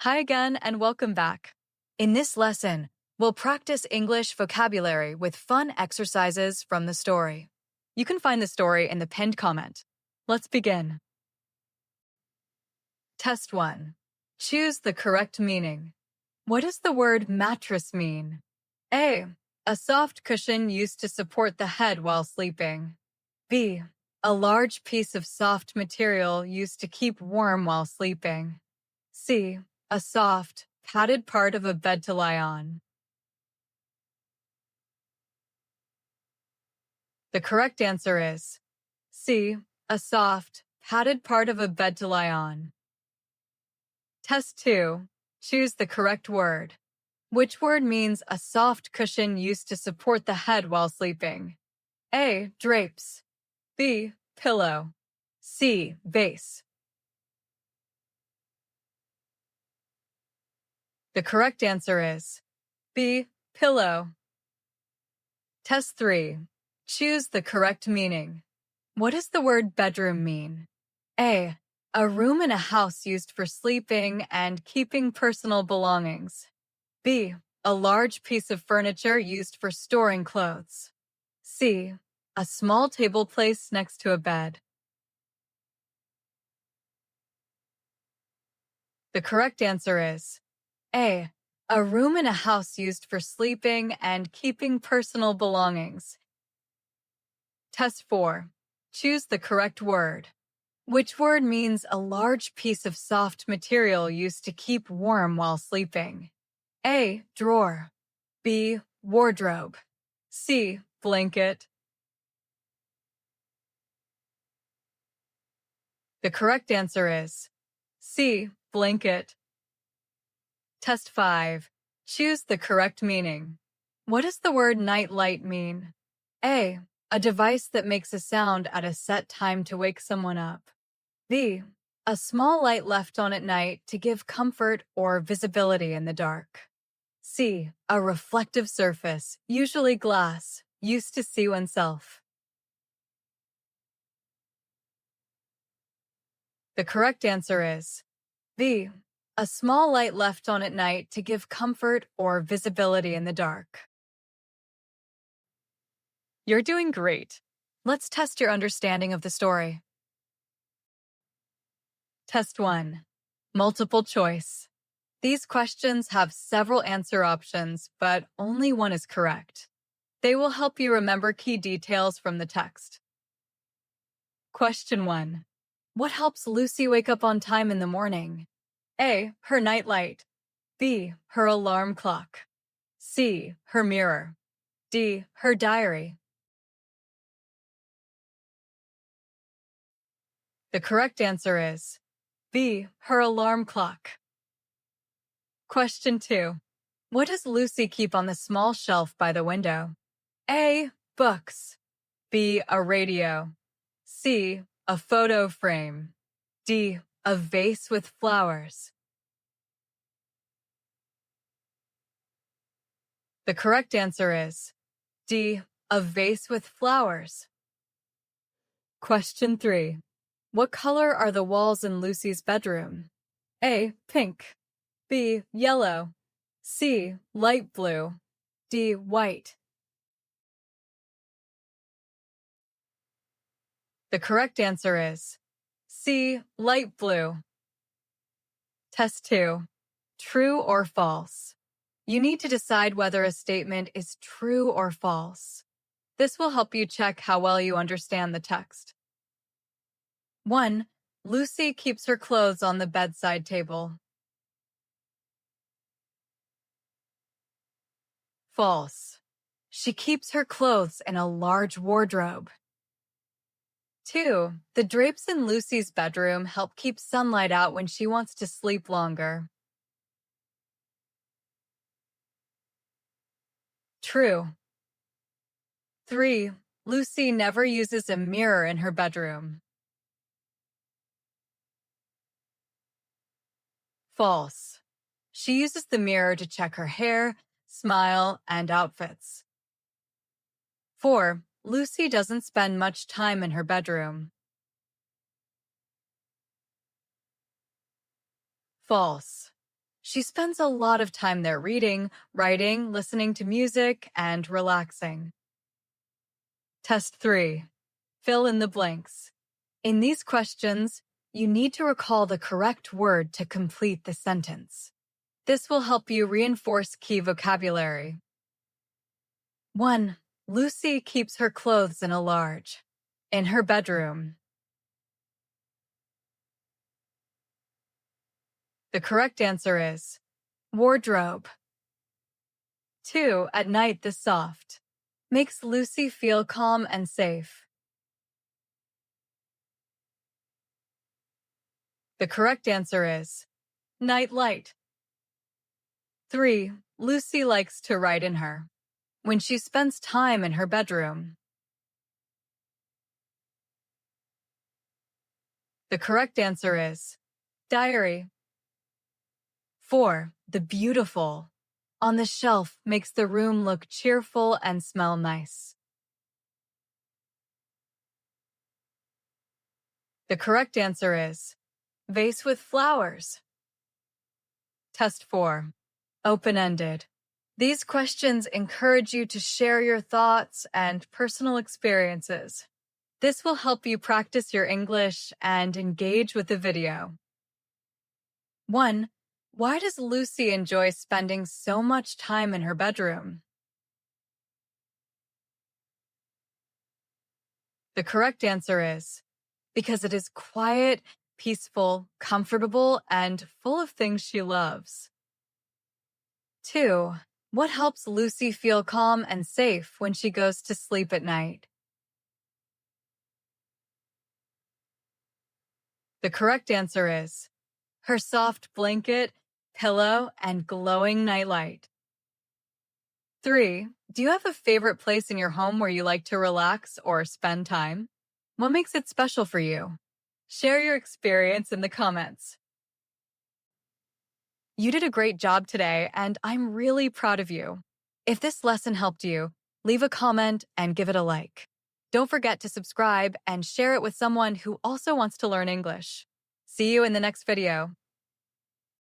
Hi again and welcome back. In this lesson, we'll practice English vocabulary with fun exercises from the story. You can find the story in the pinned comment. Let's begin. Test 1. Choose the correct meaning. What does the word mattress mean? A. A soft cushion used to support the head while sleeping. B. A large piece of soft material used to keep warm while sleeping. C. A soft, padded part of a bed to lie on. The correct answer is C. A soft, padded part of a bed to lie on. Test 2. Choose the correct word. Which word means a soft cushion used to support the head while sleeping? A. Drapes. B. Pillow. C. Vase. The correct answer is B. Pillow. Test 3. Choose the correct meaning. What does the word bedroom mean? A. A room in a house used for sleeping and keeping personal belongings. B. A large piece of furniture used for storing clothes. C. A small table placed next to a bed. The correct answer is A. A room in a house used for sleeping and keeping personal belongings. Test 4. Choose the correct word. Which word means a large piece of soft material used to keep warm while sleeping? A. Drawer. B. Wardrobe. C. Blanket. The correct answer is C. Blanket. Test 5. Choose the correct meaning. What does the word night light mean? A. A device that makes a sound at a set time to wake someone up. B. A small light left on at night to give comfort or visibility in the dark. C. A reflective surface, usually glass, used to see oneself. The correct answer is B. A small light left on at night to give comfort or visibility in the dark. You're doing great. Let's test your understanding of the story. Test 1. Multiple choice. These questions have several answer options, but only one is correct. They will help you remember key details from the text. Question 1. What helps Lucy wake up on time in the morning? A. Her nightlight. B. Her alarm clock. C. Her mirror. D. Her diary. The correct answer is B. Her alarm clock. Question 2. What does Lucy keep on the small shelf by the window? A. Books. B. A radio. C. A photo frame. D. A vase with flowers. The correct answer is D. A vase with flowers. Question 3. What color are the walls in Lucy's bedroom? A. Pink. B. Yellow. C. Light blue. D. White. The correct answer is C. Light blue. Test 2. True or false? You need to decide whether a statement is true or false. This will help you check how well you understand the text. 1. Lucy keeps her clothes on the bedside table. False. She keeps her clothes in a large wardrobe. 2. The drapes in Lucy's bedroom help keep sunlight out when she wants to sleep longer. True. 3. Lucy never uses a mirror in her bedroom. False. She uses the mirror to check her hair, smile, and outfits. 4. Lucy doesn't spend much time in her bedroom. False. She spends a lot of time there reading, writing, listening to music, and relaxing. Test 3. Fill in the blanks. In these questions, you need to recall the correct word to complete the sentence. This will help you reinforce key vocabulary. 1. Lucy keeps her clothes in in her bedroom. The correct answer is wardrobe. 2. At night, the soft makes Lucy feel calm and safe. The correct answer is night light. 3. Lucy likes to write in her when she spends time in her bedroom. The correct answer is diary. 4. The beautiful on the shelf makes the room look cheerful and smell nice. The correct answer is vase with flowers. Test 4. Open-ended. These questions encourage you to share your thoughts and personal experiences. This will help you practice your English and engage with the video. 1. Why does Lucy enjoy spending so much time in her bedroom? The correct answer is because it is quiet, peaceful, comfortable, and full of things she loves. 2. What helps Lucy feel calm and safe when she goes to sleep at night? The correct answer is her soft blanket, pillow, and glowing nightlight. 3. Do you have a favorite place in your home where you like to relax or spend time? What makes it special for you? Share your experience in the comments. You did a great job today, and I'm really proud of you. If this lesson helped you, leave a comment and give it a like. Don't forget to subscribe and share it with someone who also wants to learn English. See you in the next video.